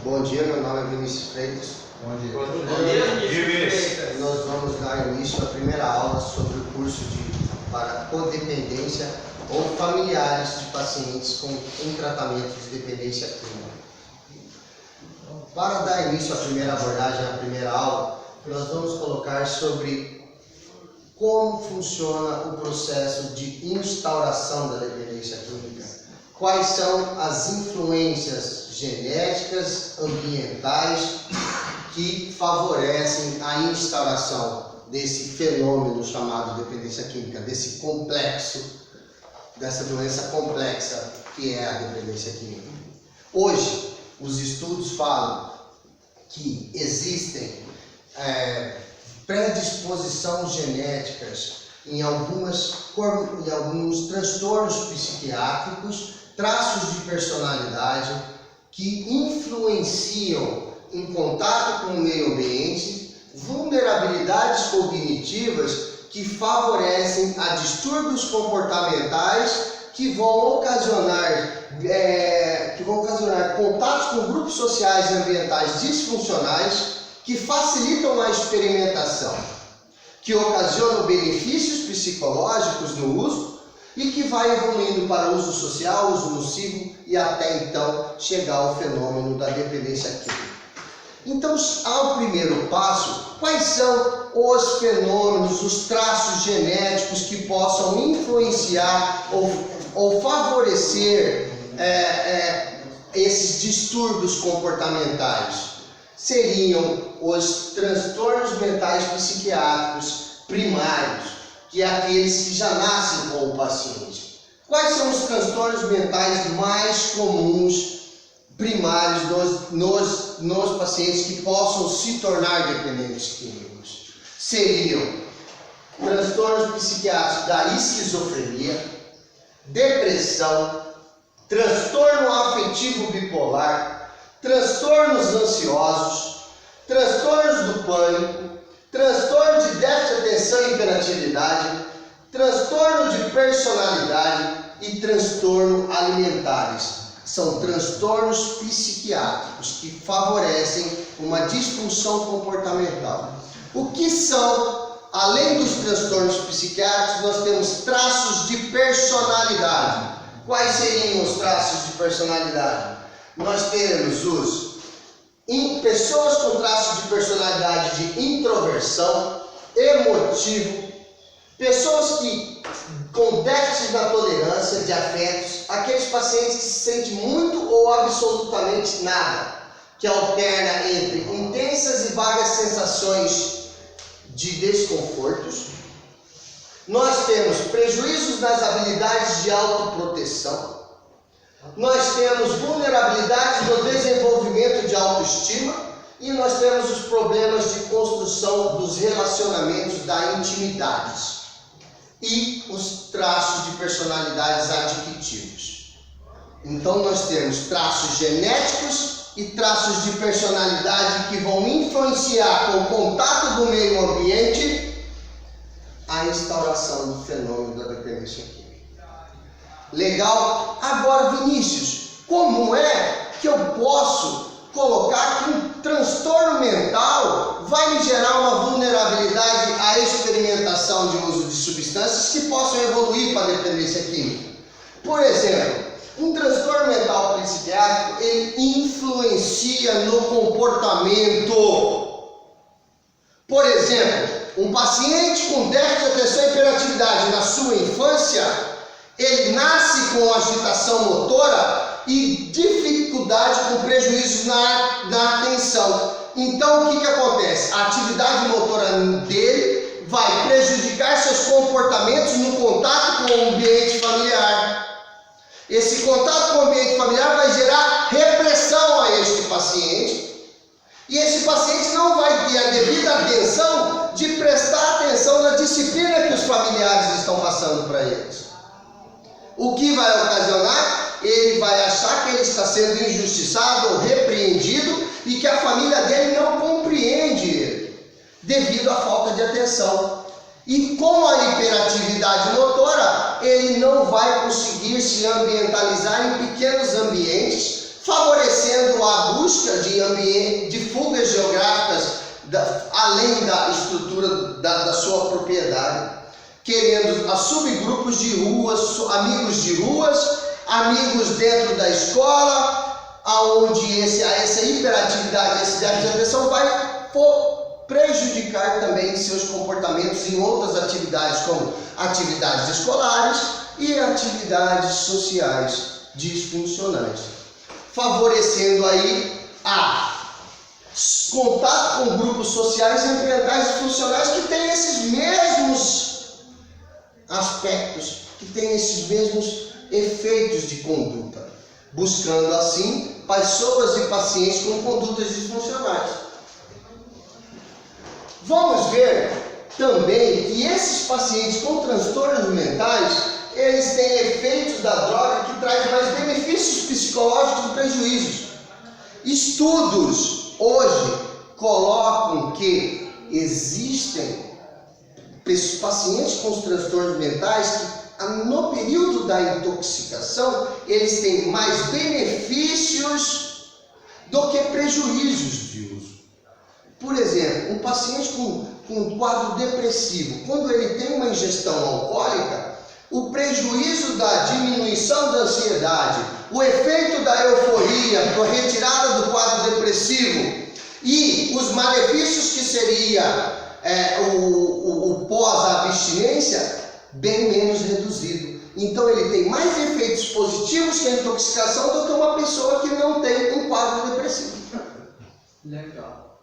Bom dia, meu nome é Vinícius Freitas. Bom dia. Bom dia, Vinícius. Nós vamos dar início à primeira aula sobre o curso para codependência ou familiares de pacientes em tratamento de dependência química. Para dar início à primeira abordagem, à primeira aula, nós vamos colocar sobre como funciona o processo de instauração da dependência química. Quais são as influências genéticas, ambientais, que favorecem a instauração desse fenômeno chamado dependência química, desse complexo, dessa doença complexa que é a dependência química. Hoje, os estudos falam que existem predisposições genéticas em alguns transtornos psiquiátricos, traços de personalidade que influenciam em contato com o meio ambiente, vulnerabilidades cognitivas que favorecem a distúrbios comportamentais que vão ocasionar contatos com grupos sociais e ambientais disfuncionais que facilitam a experimentação, que ocasionam benefícios psicológicos no uso e que vai evoluindo para uso social, uso nocivo e até então chegar ao fenômeno da dependência química. Então, ao primeiro passo, quais são os fenômenos, os traços genéticos que possam influenciar ou favorecer esses distúrbios comportamentais? Seriam os transtornos mentais psiquiátricos primários, que é aqueles que já nascem com o paciente. Quais são os transtornos mentais mais comuns primários nos pacientes que possam se tornar dependentes químicos? Seriam transtornos psiquiátricos da esquizofrenia, depressão, transtorno afetivo bipolar, transtornos ansiosos, transtornos do pânico, transtorno de déficit de atenção e hiperatividade, transtorno de personalidade e transtorno alimentares. São transtornos psiquiátricos que favorecem uma disfunção comportamental. O que são, além dos transtornos psiquiátricos, nós temos traços de personalidade. Quais seriam os traços de personalidade? Nós temos pessoas com traços de personalidade de introversão, emotivo, pessoas com déficit na tolerância de afetos, aqueles pacientes que se sentem muito ou absolutamente nada, que alterna entre intensas e vagas sensações de desconfortos. Nós temos prejuízos nas habilidades de autoproteção. Nós temos vulnerabilidades no desenvolvimento de autoestima e nós temos os problemas de construção dos relacionamentos da intimidade e os traços de personalidades adquiridos. Então nós temos traços genéticos e traços de personalidade que vão influenciar com o contato do meio ambiente a instauração do fenômeno da dependência química. Legal? Agora, Vinícius, como é que eu posso colocar que um transtorno mental vai me gerar uma vulnerabilidade à experimentação de uso de substâncias que possam evoluir para a dependência química? Por exemplo, um transtorno mental psiquiátrico, ele influencia no comportamento. Por exemplo, um paciente com déficit de atenção e hiperatividade na sua infância, ele nasce com agitação motora e dificuldade com prejuízos na atenção. Então, o que acontece? A atividade motora dele vai prejudicar seus comportamentos no contato com o ambiente familiar. Esse contato com o ambiente familiar vai gerar repressão a este paciente. E esse paciente não vai ter a devida atenção de prestar atenção na disciplina que os familiares estão passando para eles. O que vai ocasionar? Ele vai achar que ele está sendo injustiçado ou repreendido e que a família dele não compreende ele, devido à falta de atenção. E com a hiperatividade motora, ele não vai conseguir se ambientalizar em pequenos ambientes, favorecendo a busca busca de ambiente, de fugas geográficas além da estrutura da sua propriedade, querendo subgrupos de ruas, amigos dentro da escola, aonde essa hiperatividade, esse déficit de atenção vai prejudicar também seus comportamentos em outras atividades, como atividades escolares e atividades sociais disfuncionais, favorecendo aí contato com grupos sociais e ambientais disfuncionais que têm esses mesmos aspectos, que têm esses mesmos efeitos de conduta, buscando assim pessoas e pacientes com condutas disfuncionais. Vamos ver também que esses pacientes com transtornos mentais, eles têm efeitos da droga que traz mais benefícios psicológicos do que prejuízos. Estudos hoje colocam que existem pacientes com os transtornos mentais que no período da intoxicação eles têm mais benefícios do que prejuízos de uso. Por exemplo, um paciente com um quadro depressivo, quando ele tem uma ingestão alcoólica, o prejuízo da diminuição da ansiedade, o efeito da euforia, a retirada do quadro depressivo e os malefícios que seria o pós-abstinência, bem menos reduzido. Então ele tem mais efeitos positivos que a intoxicação do que uma pessoa que não tem um quadro depressivo. Legal.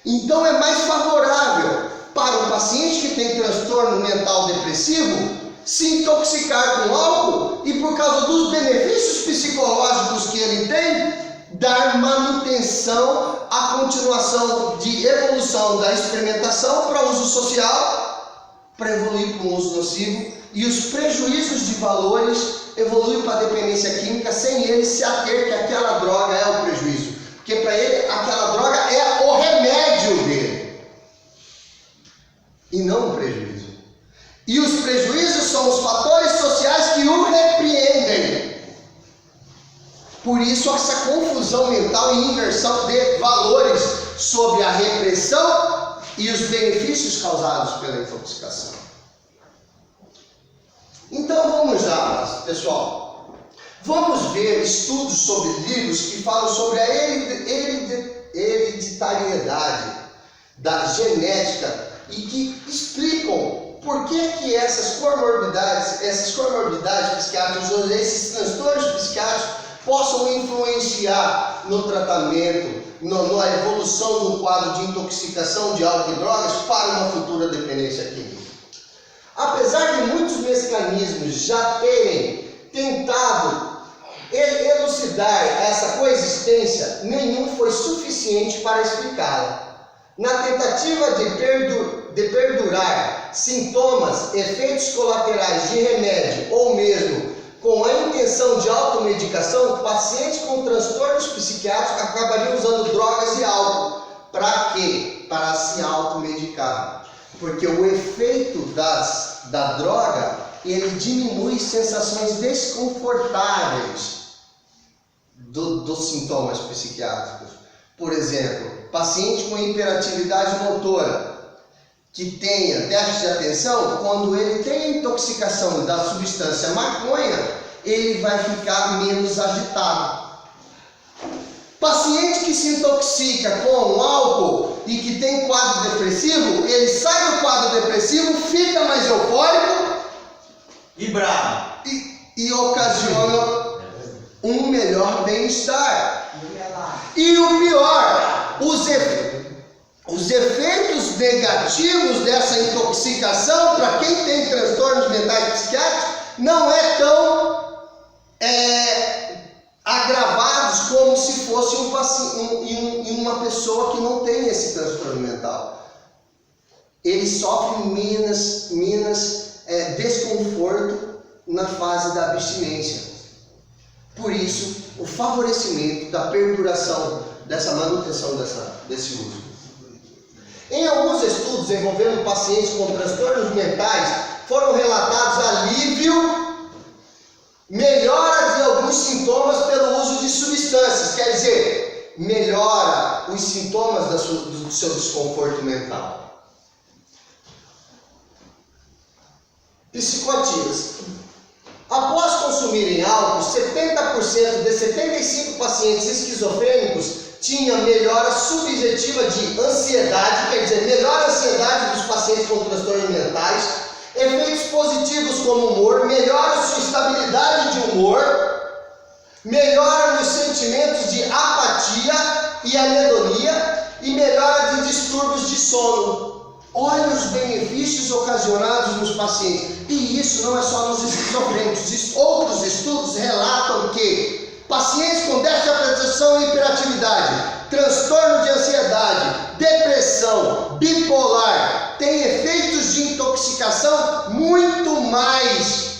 Então é mais favorável para o paciente que tem transtorno mental depressivo se intoxicar com álcool e, por causa dos benefícios psicológicos que ele tem, dar manutenção à continuação de evolução da experimentação para uso social, para evoluir para um uso nocivo, e os prejuízos de valores evoluem para a dependência química sem ele se ater que aquela droga é o prejuízo, porque para ele aquela droga é o remédio dele e não o prejuízo. E os prejuízos são os fatores sociais que o repreendem. Por isso essa confusão mental e inversão de valores sobre a repressão e os benefícios causados pela intoxicação. Então vamos lá, pessoal. Vamos ver estudos sobre livros que falam sobre a hereditariedade da genética e que explicam por que essas comorbidades psiquiátricas, ou esses transtornos psiquiátricos possam influenciar no tratamento, na evolução de um quadro de intoxicação de álcool e drogas para uma futura dependência química. Apesar de muitos mecanismos já terem tentado elucidar essa coexistência, nenhum foi suficiente para explicá-la. Na tentativa de perdurar sintomas, efeitos colaterais de remédio ou mesmo com a intenção de automedicação, pacientes com transtornos psiquiátricos acabariam usando drogas e álcool. Para quê? Para se automedicar. Porque o efeito da droga, ele diminui sensações desconfortáveis dos sintomas psiquiátricos. Por exemplo, paciente com hiperatividade motora, que tenha déficit de atenção, quando ele tem a intoxicação da substância maconha, ele vai ficar menos agitado. Paciente que se intoxica com álcool e que tem quadro depressivo, ele sai do quadro depressivo, fica mais eufórico e bravo e ocasiona um melhor bem-estar. E o pior, os efeitos negativos dessa intoxicação para quem tem transtornos mentais psiquiátricos não é tão agravados como se fosse uma pessoa que não tem esse transtorno mental. Ele sofre menos desconforto na fase da abstinência. Por isso, o favorecimento da perduração, dessa manutenção desse uso. Em alguns estudos envolvendo pacientes com transtornos mentais, foram relatados alívio, melhora de alguns sintomas pelo uso de substâncias Quer dizer, melhora os sintomas do seu desconforto mental. Psicoativas. Após consumirem álcool, 70% de 75 pacientes esquizofrênicos tinha melhora subjetiva de ansiedade, quer dizer, melhora a ansiedade dos pacientes com transtornos mentais, efeitos positivos como humor, melhora sua estabilidade de humor, melhora nos sentimentos de apatia e anedonia e melhora de distúrbios de sono. Olha os benefícios ocasionados nos pacientes. E isso não é só nos esquizofrênicos. Outros estudos relatam que pacientes com déficit de atenção e hiperatividade, transtorno de ansiedade, depressão, bipolar, têm efeitos de intoxicação muito mais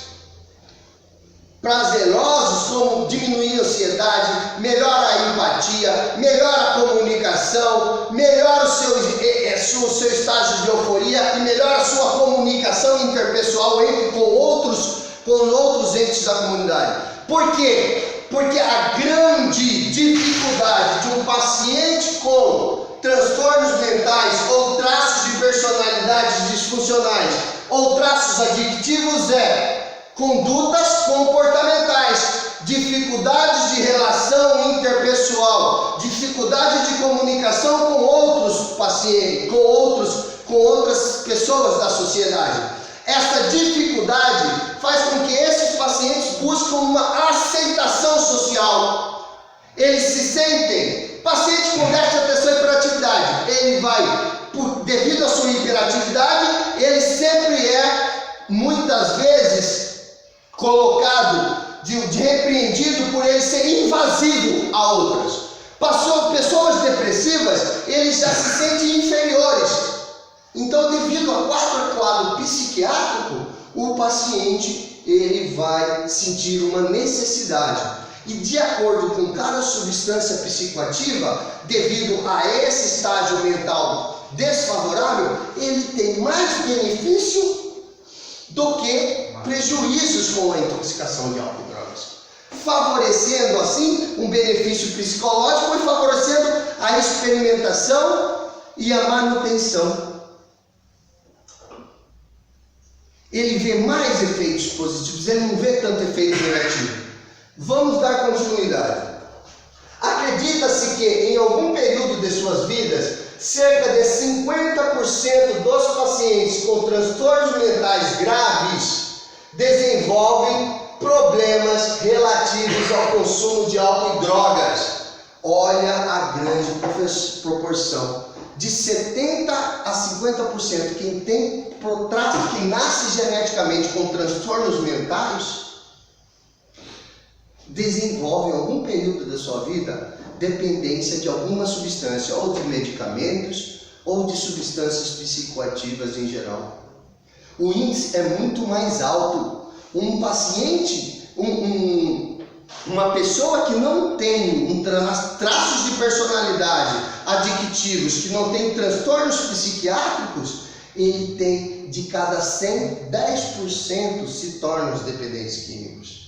prazerosos, como diminuir a ansiedade, melhora a empatia, melhora a comunicação, melhora o seu estágio de euforia e melhora a sua comunicação interpessoal com outros entes da comunidade. Por quê? Porque a grande dificuldade de um paciente com transtornos mentais ou traços de personalidades disfuncionais ou traços adictivos é condutas comportamentais, dificuldades de relação interpessoal, dificuldade de comunicação com outros pacientes, com outras pessoas da sociedade. Essa dificuldade faz com que esses pacientes busquem uma aceitação social. Eles se sentem, paciente com déficit de atenção e hiperatividade, ele vai, devido à sua hiperatividade, ele sempre é, muitas vezes, colocado, repreendido por ele ser invasivo a outras. Pessoas depressivas, eles já se sentem inferiores. Então, devido a quadro psiquiátrico, o paciente ele vai sentir uma necessidade. E de acordo com cada substância psicoativa, devido a esse estágio mental desfavorável, ele tem mais benefício do que prejuízos com a intoxicação de álcool e drogas, favorecendo assim um benefício psicológico e favorecendo a experimentação e a manutenção. Ele vê mais efeitos positivos, ele não vê tanto efeito negativo. Vamos dar continuidade. Acredita-se que em algum período de suas vidas, cerca de 50% dos pacientes com transtornos mentais graves desenvolvem problemas relativos ao consumo de álcool e drogas. Olha a grande proporção. De 70% a 50%, quem nasce geneticamente com transtornos mentais, desenvolve em algum período da sua vida dependência de alguma substância, ou de medicamentos, ou de substâncias psicoativas em geral. O índice é muito mais alto. Um paciente, uma pessoa que não tem traços de personalidade adictivos, que não tem transtornos psiquiátricos, ele tem, de cada 100, 10% se tornam os dependentes químicos.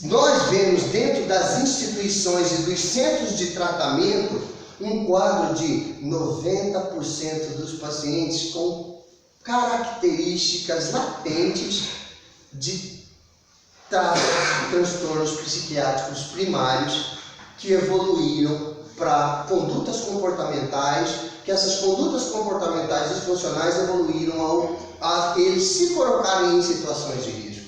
Nós vemos dentro das instituições e dos centros de tratamento um quadro de 90% dos pacientes com características latentes de transtornos psiquiátricos primários que evoluíram para condutas comportamentais, que essas condutas comportamentais disfuncionais evoluíram a eles se colocarem em situações de risco.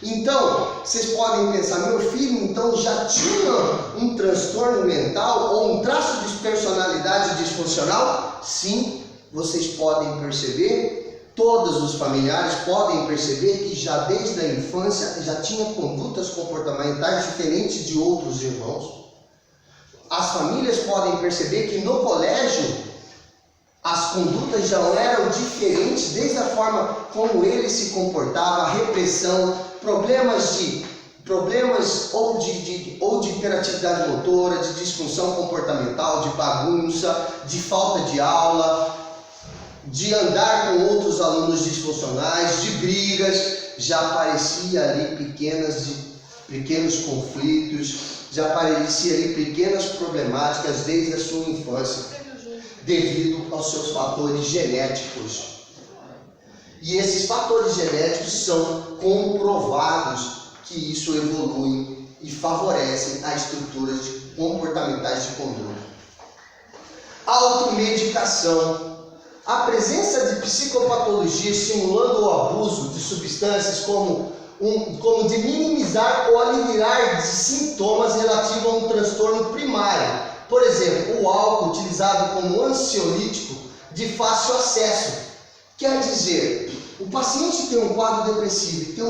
Então, vocês podem pensar, meu filho então já tinha um transtorno mental ou um traço de personalidade disfuncional? Sim, vocês podem perceber, todos os familiares podem perceber que já desde a infância já tinha condutas comportamentais diferentes de outros irmãos. As famílias podem perceber que no colégio as condutas já eram diferentes, desde a forma como ele se comportava, a repressão, problemas ou de hiperatividade motora, de disfunção comportamental, de bagunça, de falta de aula, de andar com outros alunos disfuncionais, de brigas, já aparecia ali pequenos conflitos, já aparecia ali pequenas problemáticas desde a sua infância, devido aos seus fatores genéticos. E esses fatores genéticos são comprovados que isso evolui e favorecem a estruturas comportamentais de conduta. Automedicação. A presença de psicopatologia estimulando o abuso de substâncias como de minimizar ou aliviar de sintomas relativos a um transtorno primário. Por exemplo, o álcool utilizado como ansiolítico de fácil acesso. Quer dizer, o paciente tem um quadro depressivo,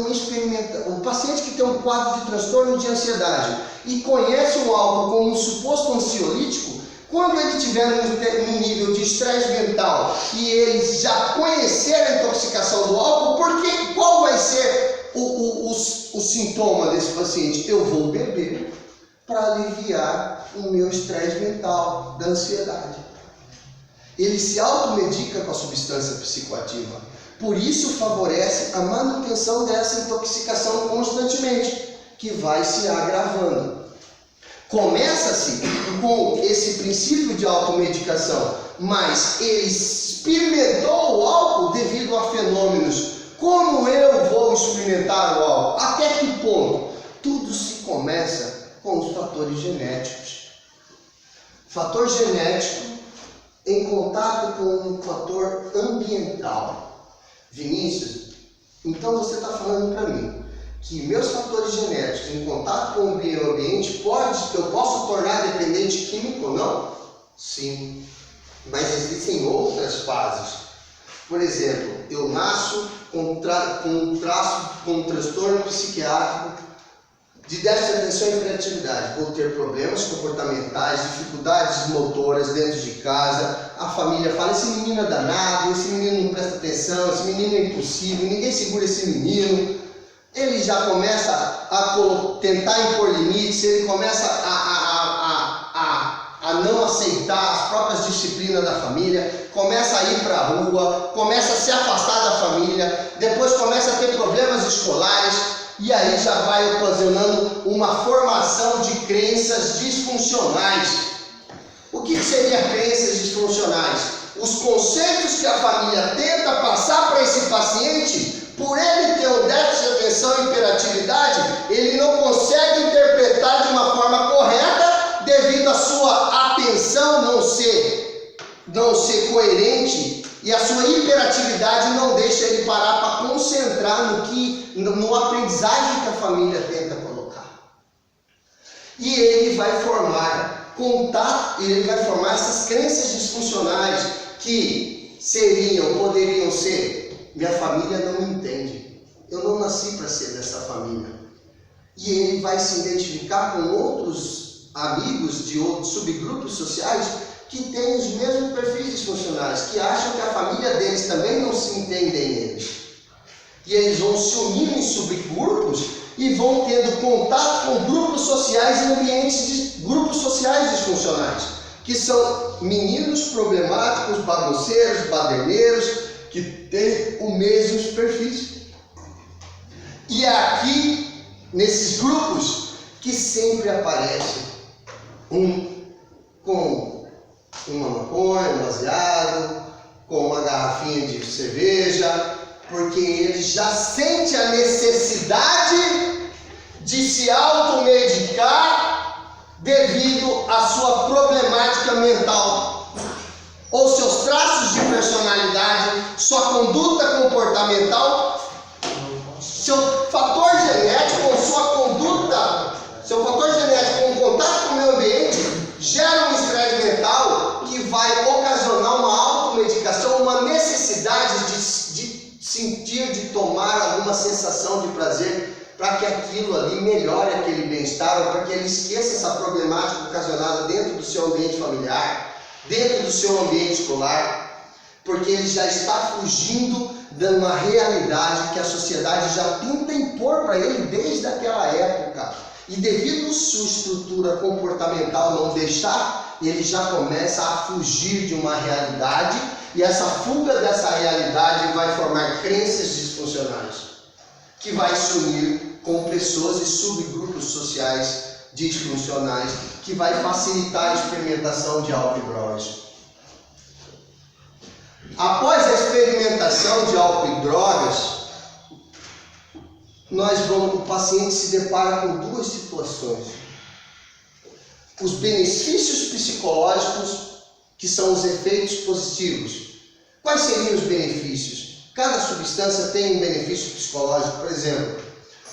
o paciente que tem um quadro de transtorno de ansiedade e conhece o álcool como um suposto ansiolítico, quando ele estiver num nível de estresse mental e ele já conhecer a intoxicação do álcool, qual vai ser o sintoma desse paciente? Eu vou beber para aliviar o meu estresse mental, da ansiedade. Ele se automedica com a substância psicoativa. Por isso favorece a manutenção dessa intoxicação constantemente, que vai se agravando. Começa-se com esse princípio de automedicação, mas ele experimentou o álcool devido a fenômenos. Como eu vou experimentar o álcool? Até que ponto? Tudo se começa com os fatores genéticos. Fator genético em contato com um fator ambiental. Vinícius, então você está falando para mim que meus fatores genéticos em contato com o meio ambiente eu posso tornar dependente químico ou não? Sim, mas existem outras fases. Por exemplo, eu nasço com um transtorno psiquiátrico de déficit de atenção e hiperatividade. Vou ter problemas comportamentais, dificuldades motoras dentro de casa. A família fala, esse menino é danado, esse menino não presta atenção, esse menino é impossível, ninguém segura esse menino. Ele já começa a tentar impor limites, ele começa a não aceitar as próprias disciplinas da família, começa a ir para a rua, começa a se afastar da família, depois começa a ter problemas escolares, e aí já vai ocasionando uma formação de crenças disfuncionais. O que seria crenças disfuncionais? Os conceitos que a família tenta passar para esse paciente. Por ele ter um déficit de atenção e hiperatividade, ele não consegue interpretar de uma forma correta devido à sua atenção não ser coerente e a sua hiperatividade não deixa ele parar para concentrar no aprendizagem que a família tenta colocar. E ele vai formar contato, ele vai formar essas crenças disfuncionais que poderiam ser: minha família não me entende, eu não nasci para ser dessa família. E ele vai se identificar com outros amigos de outros subgrupos sociais que têm os mesmos perfis disfuncionais, que acham que a família deles também não se entende eles. E eles vão se unindo em subgrupos e vão tendo contato com grupos sociais em ambientes de grupos sociais disfuncionais, que são meninos problemáticos, bagunceiros, baderneiros, que tem os mesmos perfis. E é aqui, nesses grupos, que sempre aparece um com uma maconha, um baseado, com uma garrafinha de cerveja, porque ele já sente a necessidade de se automedicar devido à sua problemática mental, ou seus traços de personalidade, sua conduta comportamental, seu fator genético ou sua conduta, seu fator genético com contato com o meio ambiente, gera um estresse mental que vai ocasionar uma automedicação, uma necessidade de sentir, de tomar alguma sensação de prazer para que aquilo ali melhore aquele bem-estar, ou para que ele esqueça essa problemática ocasionada dentro do seu ambiente familiar, dentro do seu ambiente escolar, porque ele já está fugindo de uma realidade que a sociedade já tenta impor para ele desde aquela época. E devido à sua estrutura comportamental não deixar, ele já começa a fugir de uma realidade, e essa fuga dessa realidade vai formar crenças disfuncionais, que vai se unir com pessoas e subgrupos sociais disfuncionais, que vai facilitar a experimentação de álcool e drogas. Após a experimentação de álcool e drogas, o paciente se depara com duas situações. Os benefícios psicológicos, que são os efeitos positivos. Quais seriam os benefícios? Cada substância tem um benefício psicológico. Por exemplo,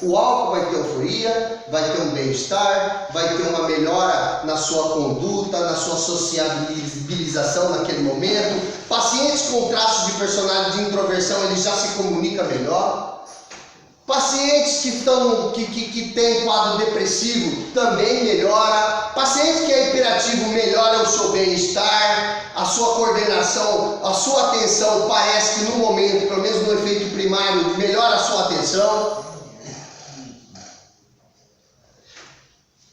o álcool vai ter euforia, vai ter um bem-estar, vai ter uma melhora na sua conduta, na sua sociabilização naquele momento. Pacientes com traços de personalidade de introversão, ele já se comunica melhor. Pacientes que têm quadro depressivo também melhora. Paciente que é hiperativo melhora o seu bem-estar, a sua coordenação, a sua atenção. Parece que no momento, pelo menos no efeito primário, melhora a sua atenção.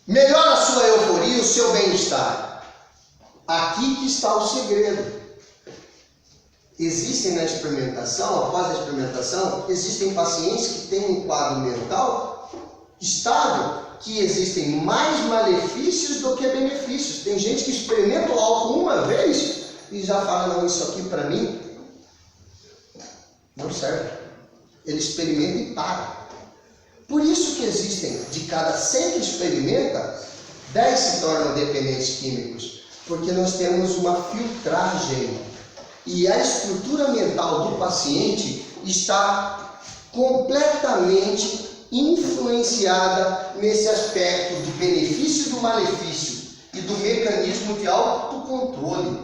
Melhora a sua euforia, o seu bem-estar. Aqui que está o segredo. Existem na experimentação, após a experimentação, existem pacientes que têm um quadro mental estável, que existem mais malefícios do que benefícios. Tem gente que experimenta o álcool uma vez e já fala, não, isso aqui para mim não serve. Ele experimenta e para. Por isso que existem, de cada 100 que experimenta, 10 se tornam dependentes químicos, porque nós temos uma filtragem. E a estrutura mental do paciente está completamente influenciada nesse aspecto do benefício e do malefício e do mecanismo de autocontrole.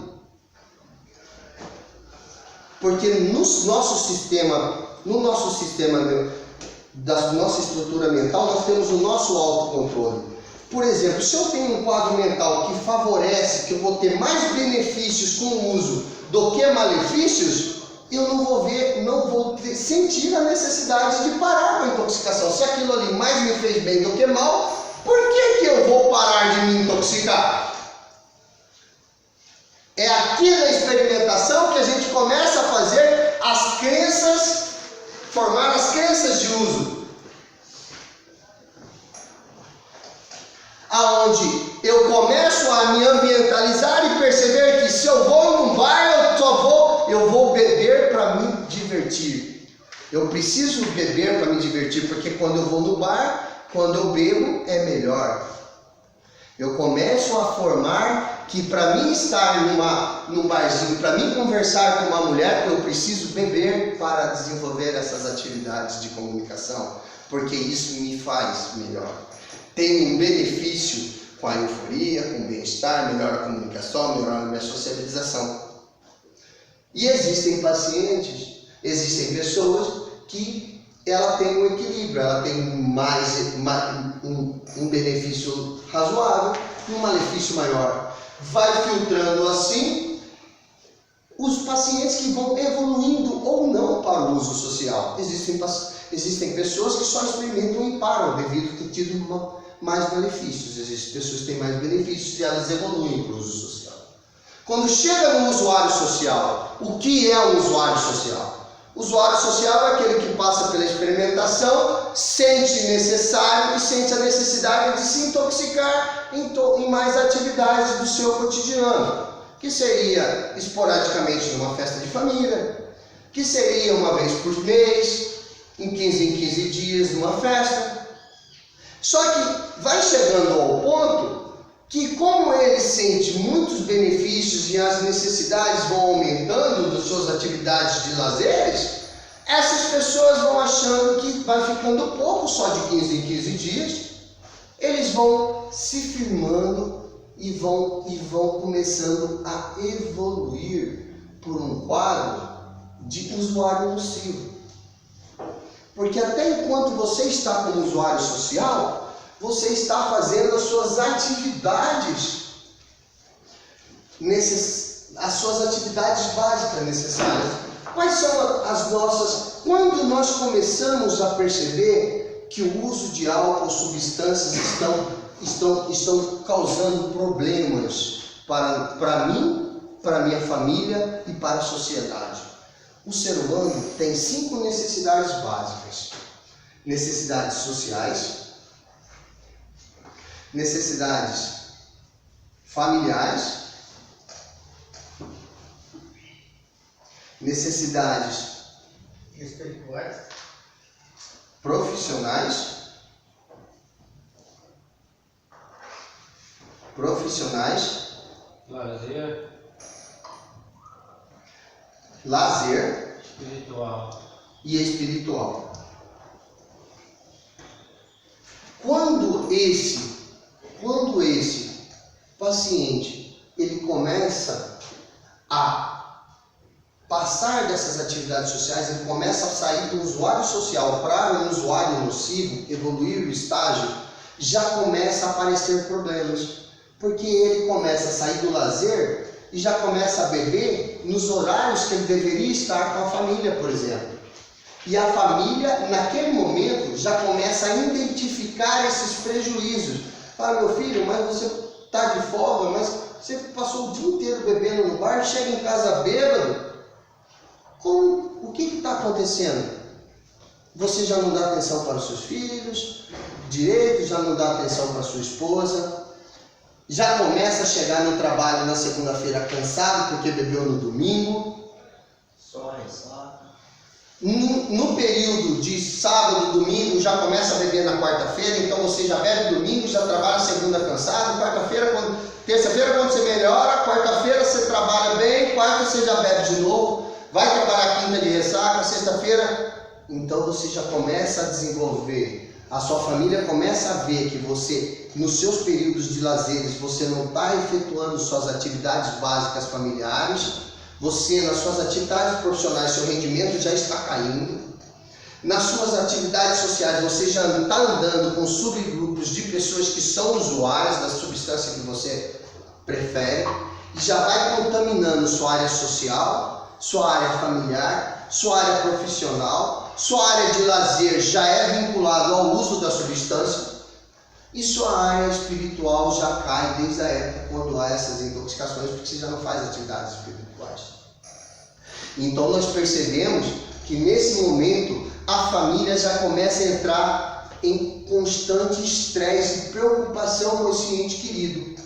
Porque no nosso sistema da nossa estrutura mental, nós temos o nosso autocontrole. Por exemplo, se eu tenho um quadro mental que favorece, que eu vou ter mais benefícios com o uso do que malefícios, eu não vou sentir a necessidade de parar com a intoxicação. Se aquilo ali mais me fez bem do que mal, por que eu vou parar de me intoxicar? É aqui na experimentação que a gente começa a fazer as crenças, formar as crenças de uso. Aonde eu começo a me ambientalizar e perceber que se eu vou num bar, eu vou beber para me divertir. Eu preciso beber para me divertir, porque quando eu vou no bar, quando eu bebo, é melhor. Eu começo a formar que para mim estar num barzinho, para mim conversar com uma mulher, eu preciso beber para desenvolver essas atividades de comunicação, porque isso me faz melhor. Tem um benefício com a euforia, com o bem-estar, melhora a comunicação, melhora a minha sociabilização. E existem pacientes, existem pessoas que ela tem um equilíbrio, ela tem um benefício razoável e um malefício maior. Vai filtrando assim os pacientes que vão evoluindo ou não para o uso social. Existem pessoas que só experimentam e param devido a ter tido mais benefícios. Existem pessoas que têm mais benefícios e elas evoluem para o uso social. Quando chega no usuário social, o que é um usuário social? O usuário social é aquele que passa pela experimentação, sente necessário e sente a necessidade de se intoxicar em mais atividades do seu cotidiano, que seria esporadicamente numa festa de família, que seria uma vez por mês, em 15 dias numa festa. Só que vai chegando ao ponto que, como ele sente muitos benefícios e as necessidades vão aumentando das suas atividades de lazeres, essas pessoas vão achando que vai ficando pouco só de 15 em 15 dias, eles vão se firmando e vão começando a evoluir por um quadro de usuário nocivo. Porque até enquanto você está como usuário social, você está fazendo as suas atividades básicas necessárias. Quais são as nossas... Quando nós começamos a perceber que o uso de álcool, substâncias estão causando problemas para mim, para minha família e para a sociedade. O ser humano tem 5 necessidades básicas. necessidades sociais, necessidades familiares, necessidades Espirituais. profissionais, Lazer. lazer Espiritual. e espiritual. Quando esse paciente ele começa a passar dessas atividades sociais, ele começa a sair do usuário social para um usuário nocivo, evoluir o estágio, já começa a aparecer problemas. Porque ele começa a sair do lazer e já começa a beber nos horários que ele deveria estar com a família, por exemplo. E a família, naquele momento, já começa a identificar esses prejuízos. Fala, meu filho, mas você está de folga, mas você passou o dia inteiro bebendo no bar, chega em casa bêbado. O que está acontecendo? Você já não dá atenção para os seus filhos, direito, já não dá atenção para a sua esposa, já começa a chegar no trabalho na segunda-feira cansado porque bebeu no domingo. Só ressaca. No período de sábado, domingo, já começa a beber na quarta-feira, então você já bebe domingo, já trabalha segunda cansado, terça-feira quando você melhora, quarta-feira você trabalha bem, quarta você já bebe de novo, vai trabalhar quinta de ressaca, sexta-feira, então você já começa a desenvolver, a sua família começa a ver que você, nos seus períodos de lazeres, você não está efetuando suas atividades básicas familiares. Você, nas suas atividades profissionais, seu rendimento já está caindo. Nas suas atividades sociais, você já está andando com subgrupos de pessoas que são usuárias da substância que você prefere. E já vai contaminando sua área social, sua área familiar, sua área profissional. Sua área de lazer já é vinculada ao uso da substância. E sua área espiritual já cai desde a época quando há essas intoxicações, porque você já não faz atividades espirituais. Então nós percebemos que nesse momento a família já começa a entrar em constante estresse e preocupação com esse ente querido.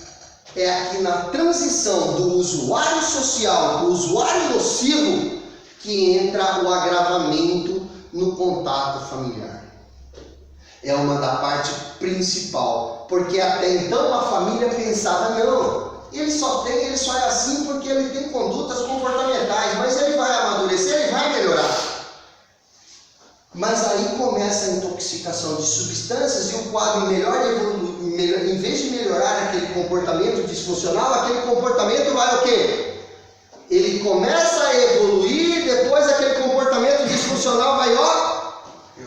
É aqui na transição do usuário social para o usuário nocivo que entra o agravamento no contato familiar. É uma da parte principal, porque até então a família pensava, não, ele só é assim porque ele tem condutas comportamentais, mas ele vai amadurecer, ele vai melhorar. Mas aí começa a intoxicação de substâncias e o quadro em vez de melhorar aquele comportamento disfuncional, aquele comportamento vai o quê? Ele começa a evoluir, depois aquele comportamento disfuncional vai,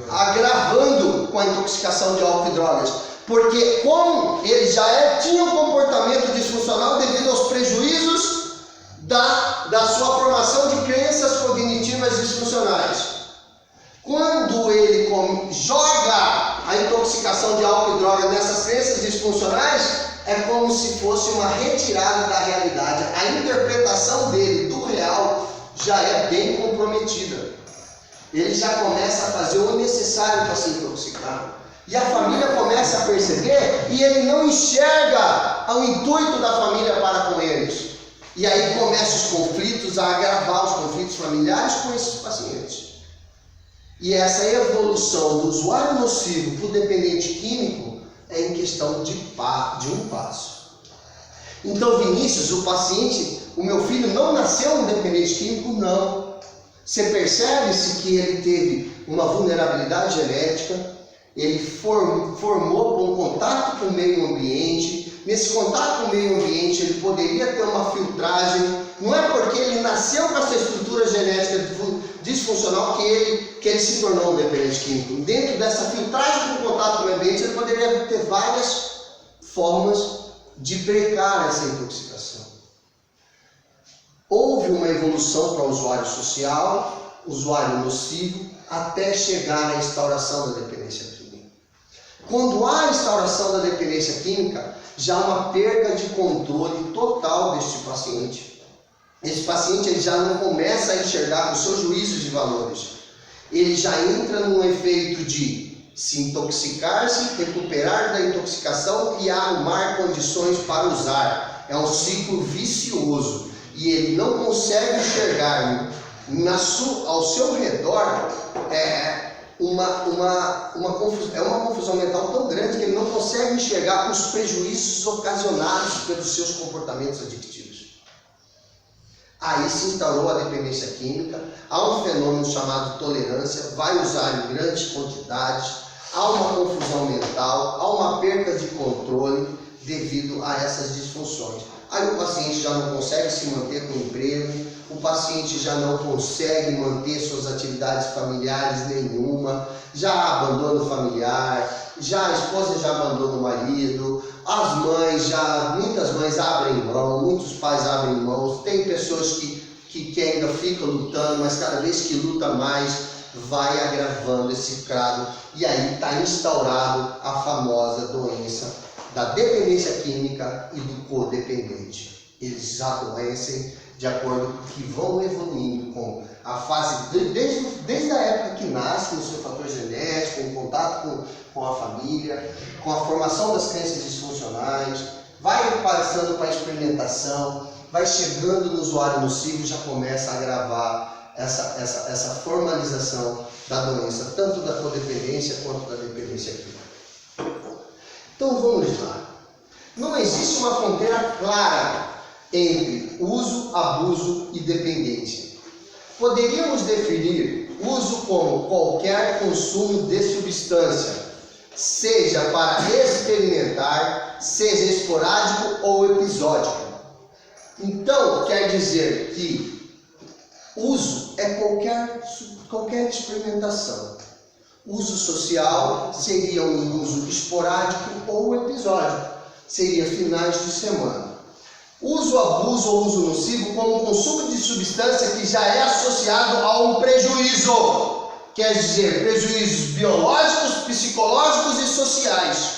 agravando com a intoxicação de álcool e drogas. Porque como ele já tinha um comportamento disfuncional devido aos prejuízos da sua formação de crenças cognitivas disfuncionais. Quando ele joga a intoxicação de álcool e droga nessas crenças disfuncionais, é como se fosse uma retirada da realidade. A interpretação dele do real já é bem comprometida. Ele já começa a fazer o necessário para se intoxicar. E a família começa a perceber e ele não enxerga o intuito da família para com eles. E aí começam os conflitos, a agravar os conflitos familiares com esses pacientes. E essa evolução do usuário nocivo para o dependente químico é em questão de um passo. Então, Vinícius, o meu filho não nasceu um dependente químico, não. Você percebe-se que ele teve uma vulnerabilidade genética, ele formou um contato com o meio ambiente. Nesse contato com o meio ambiente, ele poderia ter uma filtragem. Não é porque ele nasceu com essa estrutura genética disfuncional que ele se tornou um dependente químico. Dentro dessa filtragem com contato com o meio ambiente, ele poderia ter várias formas de brecar essa intoxicação. Houve uma evolução para o usuário social, usuário nocivo, até chegar à instauração da dependência química. Quando há a instauração da dependência química, já há uma perda de controle total deste paciente. Esse paciente ele já não começa a enxergar com o seu juízo de valores. Ele já entra num efeito de se intoxicar-se, recuperar da intoxicação e arrumar condições para usar. É um ciclo vicioso e ele não consegue enxergar ao seu redor uma confusão mental tão grande que ele não consegue enxergar os prejuízos ocasionados pelos seus comportamentos adictivos. Aí se instaurou a dependência química, há um fenômeno chamado tolerância, vai usar em grandes quantidades, há uma confusão mental, há uma perda de controle devido a essas disfunções. Aí o paciente já não consegue se manter com o emprego, o paciente já não consegue manter suas atividades familiares nenhuma, já há abandono familiar, já a esposa já abandona o marido, as mães muitas mães abrem mão, muitos pais abrem mão, tem pessoas que ainda ficam lutando, mas cada vez que luta mais, vai agravando esse quadro, e aí está instaurado a famosa doença da dependência química e do codependente. Eles adoecem de acordo com que vão evoluindo com a fase, desde a época que nasce, no seu fator genético, em contato com a família, com a formação das crenças disfuncionais, vai passando para a experimentação, vai chegando no usuário nocivo, já começa a agravar essa formalização da doença, tanto da codependência quanto da dependência química. Então vamos lá. Não existe uma fronteira clara entre uso, abuso e dependência. Poderíamos definir uso como qualquer consumo de substância, seja para experimentar, seja esporádico ou episódico. Então, quer dizer que uso é qualquer experimentação. Uso social seria um uso esporádico ou episódico, seria finais de semana. Uso, abuso ou uso nocivo como consumo de substância que já é associado a um prejuízo. Quer dizer, prejuízos biológicos, psicológicos e sociais.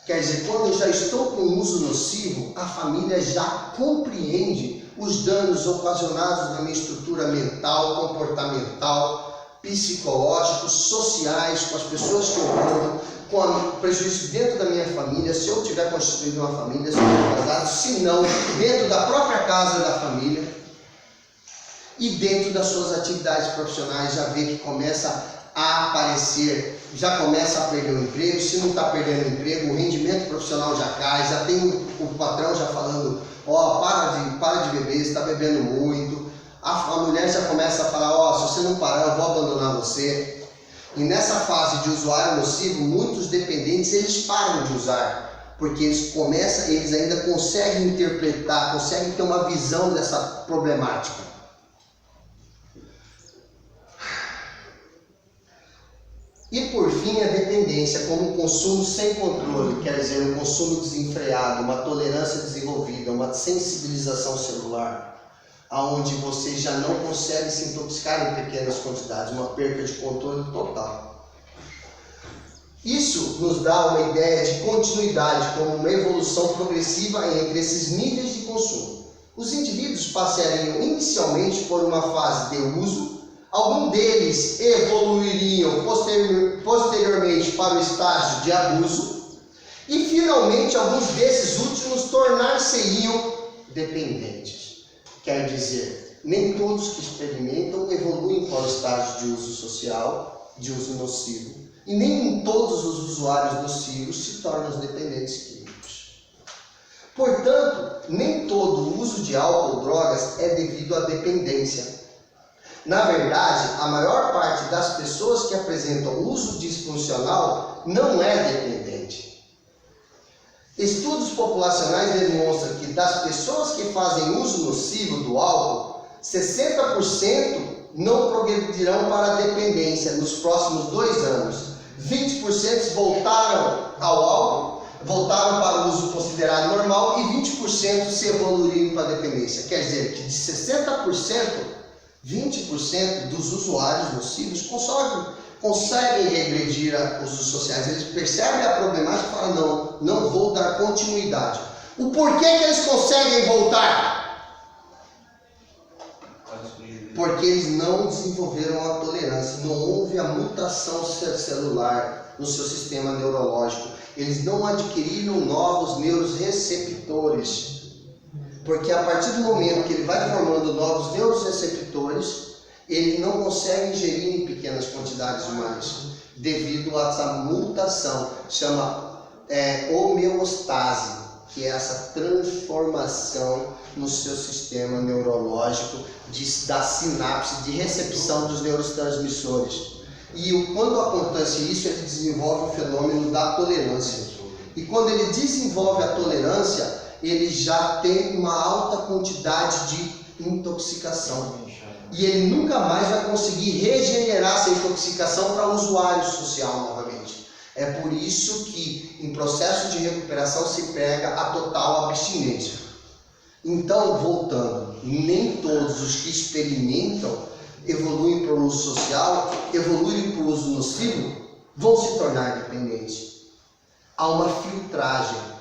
Quer dizer, quando eu já estou com uso nocivo, a família já compreende os danos ocasionados na minha estrutura mental, comportamental, psicológicos, sociais, com as pessoas que eu amo, com o prejuízo dentro da minha família, se eu tiver constituído uma família, se eu tiver casado, se não, dentro da própria casa da família e dentro das suas atividades profissionais, já vê que começa a aparecer, já começa a perder o emprego, se não está perdendo o emprego, o rendimento profissional já cai, já tem o patrão já falando, para de beber, você está bebendo muito, a mulher já começa a falar, se você não parar eu vou abandonar você. E nessa fase de usuário nocivo, muitos dependentes eles param de usar, porque eles ainda conseguem interpretar, conseguem ter uma visão dessa problemática. E por fim, a dependência como um consumo sem controle, quer dizer, um consumo desenfreado, uma tolerância desenvolvida, uma sensibilização celular, aonde você já não consegue se intoxicar em pequenas quantidades, uma perda de controle total. Isso nos dá uma ideia de continuidade, como uma evolução progressiva entre esses níveis de consumo. Os indivíduos passariam inicialmente por uma fase de uso, alguns deles evoluiriam posteriormente para o estágio de abuso e finalmente alguns desses últimos tornar-se-iam dependentes. Quer dizer, nem todos que experimentam evoluem para o estágio de uso social, de uso nocivo, e nem todos os usuários nocivos se tornam os dependentes químicos. Portanto, nem todo o uso de álcool ou drogas é devido à dependência. Na verdade, a maior parte das pessoas que apresentam uso disfuncional não é dependente. Estudos populacionais demonstram que das pessoas que fazem uso nocivo do álcool, 60% não progredirão para a dependência nos próximos 2 anos. 20% voltaram ao álcool, voltaram para o uso considerado normal e 20% se evoluíram para a dependência. Quer dizer que de 60%, 20% dos usuários nocivos conseguem regredir os usos sociais. Eles percebem a problemática e falam, não vou dar continuidade. O porquê que eles conseguem voltar? Porque eles não desenvolveram a tolerância, não houve a mutação celular no seu sistema neurológico. Eles não adquiriram novos neuroreceptores. Porque a partir do momento que ele vai formando novos neuroreceptores, ele não consegue ingerir em pequenas quantidades demais, devido a essa mutação, chama homeostase, que é essa transformação no seu sistema neurológico da sinapse, de recepção dos neurotransmissores. E quando acontece isso, ele desenvolve o fenômeno da tolerância. E quando ele desenvolve a tolerância, ele já tem uma alta quantidade de intoxicação. E ele nunca mais vai conseguir regenerar essa intoxicação para o usuário social novamente. É por isso que em processo de recuperação se pega a total abstinência. Então, voltando, nem todos os que experimentam evoluem para o uso social, evoluem para o uso nocivo, vão se tornar dependentes. Há uma filtragem.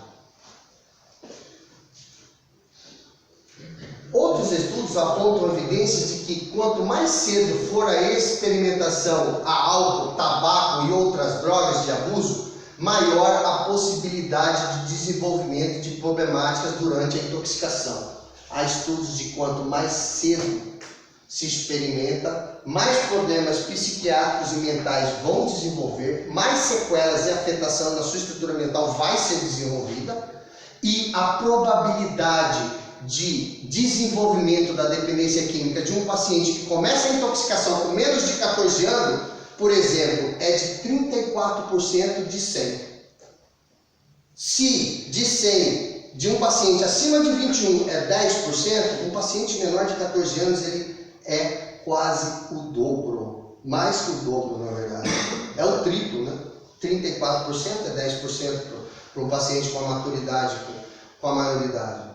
Outros estudos apontam evidências de que quanto mais cedo for a experimentação a álcool, tabaco e outras drogas de abuso, maior a possibilidade de desenvolvimento de problemáticas durante a intoxicação. Há estudos de quanto mais cedo se experimenta, mais problemas psiquiátricos e mentais vão desenvolver, mais sequelas e afetação na sua estrutura mental vai ser desenvolvida, e a probabilidade de desenvolvimento da dependência química de um paciente que começa a intoxicação com menos de 14 anos, por exemplo, é de 34% de 100. Se de 100 de um paciente acima de 21 é 10%, um paciente menor de 14 anos ele é quase o dobro, mais que o dobro na verdade, é o triplo, né? 34% é 10% para um paciente com a maturidade, com a maioridade.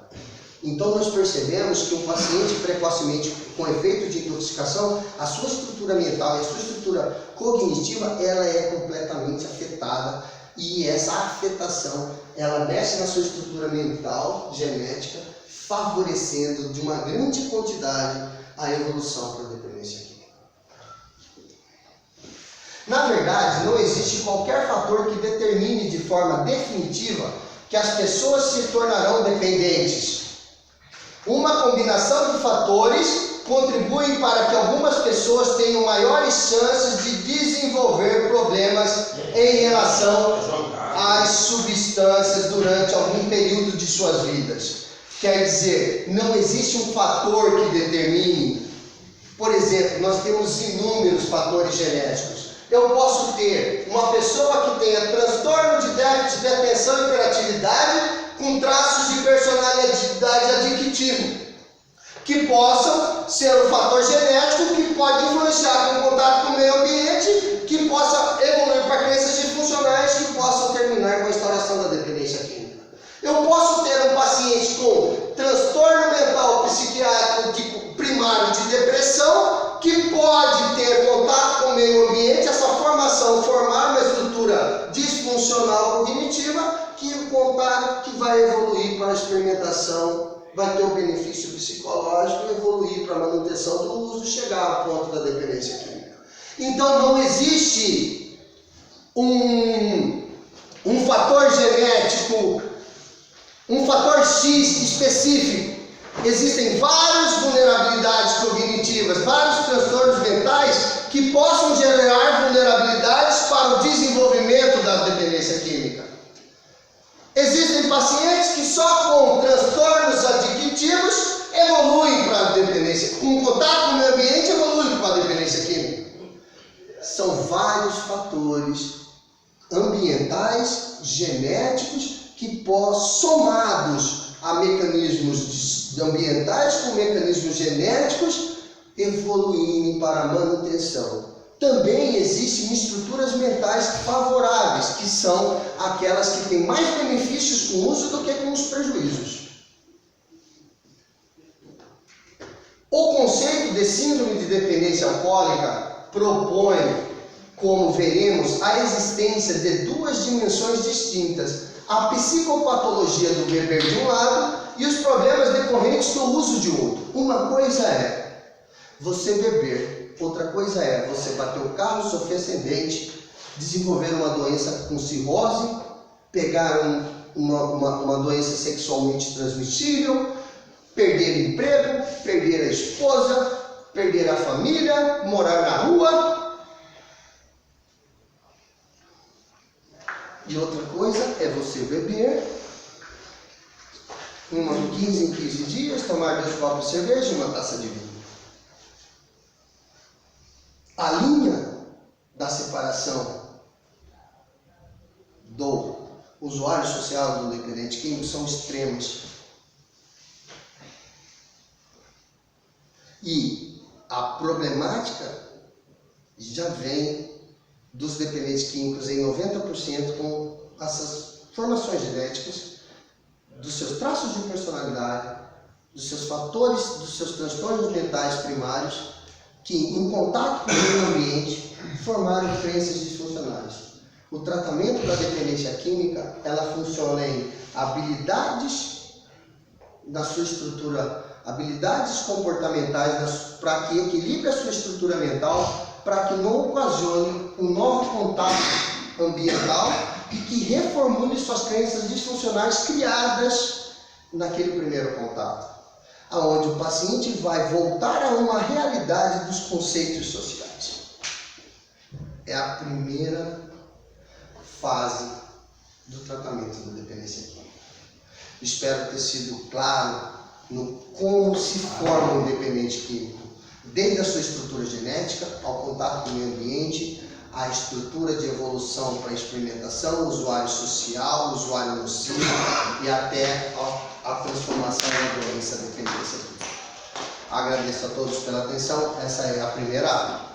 Então nós percebemos que um paciente precocemente com efeito de intoxicação, a sua estrutura mental e a sua estrutura cognitiva, ela é completamente afetada, e essa afetação, ela mexe na sua estrutura mental, genética, favorecendo de uma grande quantidade a evolução para a dependência química. Na verdade, não existe qualquer fator que determine de forma definitiva que as pessoas se tornarão dependentes. Uma combinação de fatores contribui para que algumas pessoas tenham maiores chances de desenvolver problemas em relação às substâncias durante algum período de suas vidas. Quer dizer, não existe um fator que determine. Por exemplo, nós temos inúmeros fatores genéticos. Eu posso ter uma pessoa que tenha transtorno de déficit de atenção e hiperatividade com traços de personalidade adquitivo, que possam ser um fator genético que pode influenciar com contato com o meio ambiente, que possa evoluir para crenças disfuncionais que possam terminar com a instauração da dependência química. Eu posso ter um paciente com transtorno mental psiquiátrico tipo primário de depressão, que pode ter contato com o meio ambiente, essa formação formar uma estrutura disfuncional cognitiva, que o contato que vai evoluir para a experimentação, vai ter um benefício psicológico e evoluir para a manutenção do uso, chegar ao ponto da dependência química. Então não existe um fator genético, um fator X específico. Existem várias vulnerabilidades cognitivas, vários transtornos mentais que possam gerar vulnerabilidades para o desenvolvimento da dependência química. Existem pacientes que só com transtornos adictivos evoluem para a dependência, com contato com o meio ambiente evoluem para a dependência química. São vários fatores ambientais, genéticos, que somados a mecanismos ambientais com mecanismos genéticos evoluírem para a manutenção. Também existem estruturas mentais favoráveis, que são aquelas que têm mais benefícios com o uso do que com os prejuízos. O conceito de síndrome de dependência alcoólica propõe, como veremos, a existência de duas dimensões distintas: a psicopatologia do beber de um lado e os problemas decorrentes do uso de outro. Uma coisa é você beber, outra coisa é você bater o carro, sofrer acidente, desenvolveram uma doença com cirrose, pegaram uma doença sexualmente transmissível, perderam emprego, perderam a esposa, perderam a família, morar na rua. E outra coisa é você beber, de 15 em 15 dias, tomar 2 copos de cerveja e uma taça de vinho. A linha da separação do usuário social do dependente químico são extremas. E a problemática já vem dos dependentes químicos em 90% com essas formações genéticas, dos seus traços de personalidade, dos seus fatores, dos seus transtornos mentais primários, que em contato com o meio ambiente formaram crenças disfuncionais. O tratamento da dependência química, ela funciona em habilidades da sua estrutura, habilidades comportamentais para que equilibre a sua estrutura mental, para que não ocasione um novo contato ambiental e que reformule suas crenças disfuncionais criadas naquele primeiro contato, aonde o paciente vai voltar a uma realidade dos conceitos sociais. É a primeira fase do tratamento da dependência química. Espero ter sido claro no como se forma um dependente químico, desde a sua estrutura genética, ao contato com o meio ambiente, a estrutura de evolução para a experimentação, o usuário social, o usuário nocivo e até a transformação da doença dependência química. Agradeço a todos pela atenção. Essa é a primeira aula.